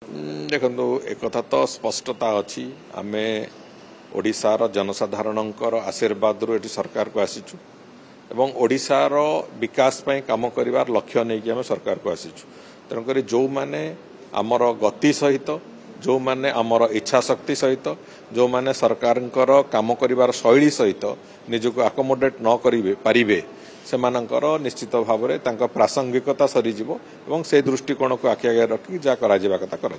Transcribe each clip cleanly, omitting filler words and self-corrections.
देखो एक कथा तो स्पष्टता अच्छी आम ओडिशार जनसाधारणकर आशीर्वाद रु एटी सरकार को आसीचु एवं ओडिशार विकास पई काम करिवार लक्ष्य नहीं कि आम सरकार को आसीचु तेणुक जो माने आमर गति सहित जो माने आमर इच्छा शक्ति सहित जो माने सरकारंकर काम करिवार शैली सहित निजको अकोमोडेट न करिवे पारिबे सेमानंकर निश्चित भाव में तांका प्रासंगिकता सरीजिवो एवं से दृष्टिकोण को आखि आगे रखी जहाँ करा कथा करा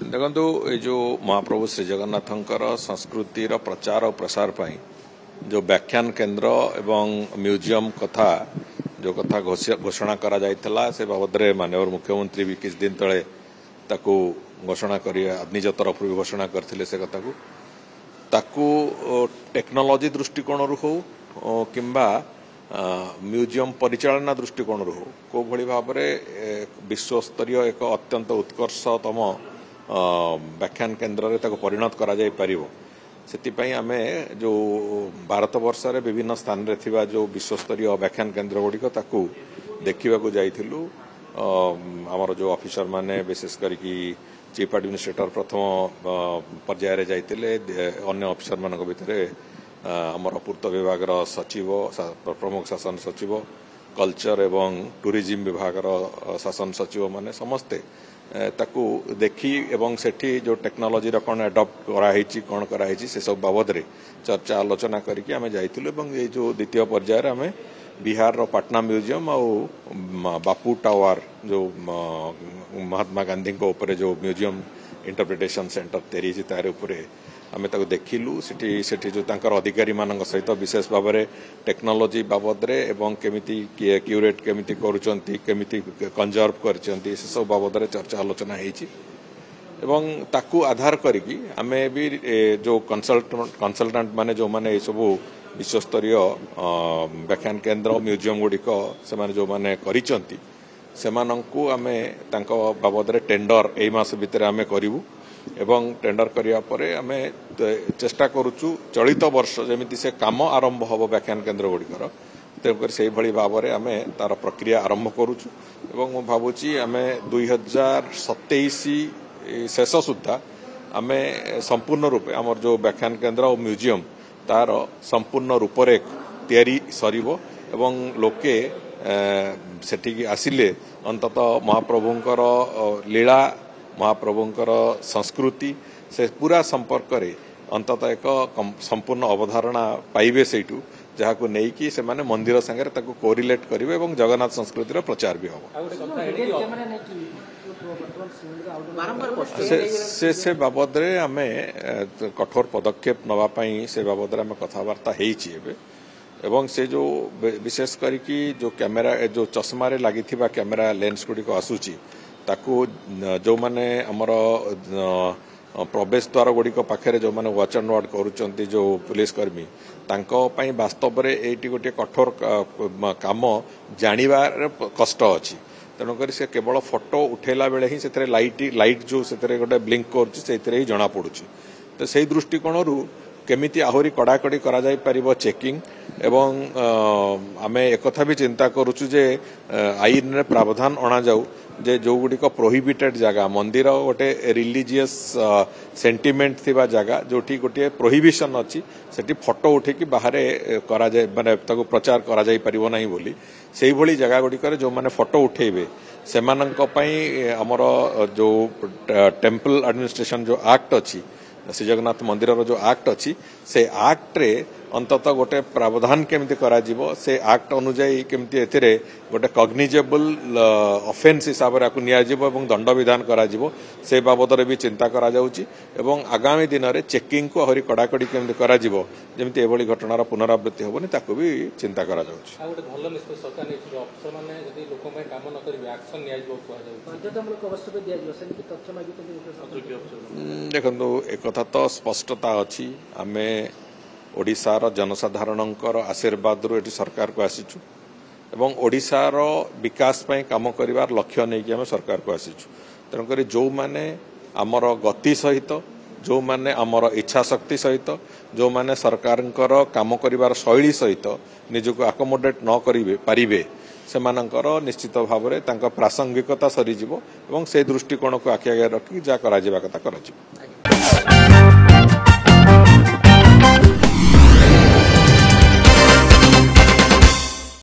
देखो ये जो महाप्रभु श्री जगन्नाथंकर संस्कृतिर प्रचार और प्रसार पाई जो व्याख्यान केंद्र एवं म्यूजियम कथा जो कथा घोषणा करा जायतला से बाबद रे माननीय मुख्यमंत्री भी किछ दिन तले ताकू घोषणा करी निज तरफ घोषणा करथिले से कथा को ताकू टेक्नोलॉजी दृष्टिकोण रु हो किंबा म्यूजियम परिचालना दृष्टिकोण रु हो को भली भाव में विश्वस्तरीय एक अत्यंत उत्कर्षतम व्याख्यान केन्द्र रे ताको परिणत करा जाय परिबो सेतिपई आमे जो भारत वर्ष रे विभिन्न स्थान रे थिबा जो विश्वस्तरीय व्याख्यान केन्द्र गुड़िक ताकू देखिबा को जाइथिलु हमर जो ऑफिसर माने विशेष करके चीफ एडमिनिस्ट्रेटर प्रथम पर्याय रे जाइतिले अन्य ऑफिसर मानक भितरे आमर पूर्त विभाग सचिव प्रमुख शासन सचिव कल्चर एवं टूरिज्म विभाग शासन सचिव माने समस्ते ताकू देखी एवं सेठी जो टेक्नोलॉजी कौन एडप्ट कराई कौन कराई से सब बाबद रे चर्चा आलोचना करके आमे जाइथिलु एवं ये जो द्वितीय पर्याय रे आमे बिहार रो पटना म्यूजियम और बापू टावर जो महात्मा गांधी को ऊपर जो म्यूजियम इंटरप्रिटेशन सेंटर तैयारी तार उपरे आमे ताको देखिलु सेठी जो तांकर अधिकारी मानक सहित विशेष भाव में टेक्नोलॉजी बाबद रे एवं केमिति क्यूरेट केमिति करूचंती केमिति कंजर्व करचंती से सब बाबद रे चर्चा आलोचना हेची एवं ताकू आधार करिकी आमे भी जो कंसल्टेंट माने जो माने सब विश्वस्तरीय व्याख्यान केन्द्र म्यूजियम गुड़िक से माने जो माने करिचंती सेमानंकु आमे तांको बाबद रे टेंडर एई मास भितर आमे करिवु एवं टेंडर करिया परे आमे चेष्टा करूचु चलित वर्ष जेमिति से काम आरंभ हबो व्याख्यान केन्द्र गुड़िकर तेणुकर से भली भाव में आमे तार प्रक्रिया आरंभ करूचु एवं मु भाबुची आमे 2027 शेष सुद्धा आमे संपूर्ण रूपे आमर जो व्याख्यान केन्द्र और म्यूजियम तार संपूर्ण रूपरेख तैयारी सरिबो एवं लोके सेठी आसिले अंततः महाप्रभुंकर लीला महाप्रभुंकर संस्कृति से पूरा संपर्क रे अंततः एक संपूर्ण अवधारणा पाइबे सेठू जहाँ को नहीं कि से माने मंदिर संगे ताको कोरिलेट करिवे एवं जगन्नाथ संस्कृतिर प्रचार भी हो से बाबद रे आमे कठोर पदक्षेप नवा पई से बाबद रे आमे कथावार्ता हेइछि एबे एवं से जो विशेष करके जो कैमेरा जो चश्मा रे लागिथिबा कैमेरा लेंस गुडी को आसुची ताकू जो माने हमर प्रवेश द्वार गुड़िक पाखे जो माने वॉच एंड वार्ड करूचंती जो पुलिस कर्मी तांको पई वास्तव रे एटी गोटे कठोर काम जानिबार कष्ट अछि तेणुक से केवल फोटो उठेला बेले ही से लाइट जो से गोटे ब्लिंक कर ही जना पड़ुची तो से दृष्टिकोण रु केमिति आहुरी कड़ाकड़ी करा जाय परिबो चेकिंग एवं आमे एकथा भी चिंता करूचु जे आईन रे प्रावधान अणा जाऊ जे जो गुड़िक प्रोहिबिटेड जगह मंदिर गोटे रिलीजियस सेंटिमेंट थिबा जगह जोठी गोटे प्रोहिबिशन अच्छी सेठी फोटो उठेकी बाहर करा जाय माने ताको प्रचार करा जाय परिबो नाही बोली सेही भली जगह गुड़िक जो माने फोटो उठेबे सेमानंक पई हमर जो टेम्पल एडमिनिस्ट्रेशन जो एक्ट अच्छी श्री जगन्नाथ मंदिर जो एक्ट अच्छी से एक्ट रे अंततः गोटे प्रावधान केमिति करा जीवो से एक्ट अनुଯାयी केमिति एथिरे गोटे कॉग्निजेबल ऑफेंस हिसाब रे आकु निया जीवो एवं दंड विधान करा जीवो से बाबद रे भी चिंता करा जाउची एवं आगामी दिन रे चेकिंग को हरि कड़ाकड़ी केमिति करा जीवो जेमिति एभली घटनार पुनरावृत्ति होबनी ताकू भी चिंता करा जाउची आ गोटे भलो निष्पत्ति सरकार नै छै अफसर माने जदि लोक में काम न करिवे एक्शन निया जीवो कुआ जाउची बाध्यतामूलक अवस्था पे दिया जीवो सेमिति तथ्य मागितले देखंतु एक कथा तो स्पष्टता अछि आमे ओडिशार जनसाधारणकर आशीर्वाद रु एटी सरकार को आसीचु एवं ओडिशार विकास पई काम करिवार लक्ष्य नहीं कि आमे सरकार को आसीचु तेणुक जो माने आमर गति सहित जो माने आमर इच्छा शक्ति सहित जो माने सरकारंकर काम करिवार शैली सहित निजको अकोमोडेट न करिवे पारिबे ସେମାନଙ୍କର ନିଶ୍ଚିତ ଭାବରେ ତାଙ୍କ ପ୍ରାସଙ୍ଗିକତା ସରିଯିବ ଏବଂ ସେ ଦୃଷ୍ଟିକୋଣକୁ ଆଖି ଆଗରେ ରଖି ଯାହା କରାଯିବା କଥା କରାଯିବ।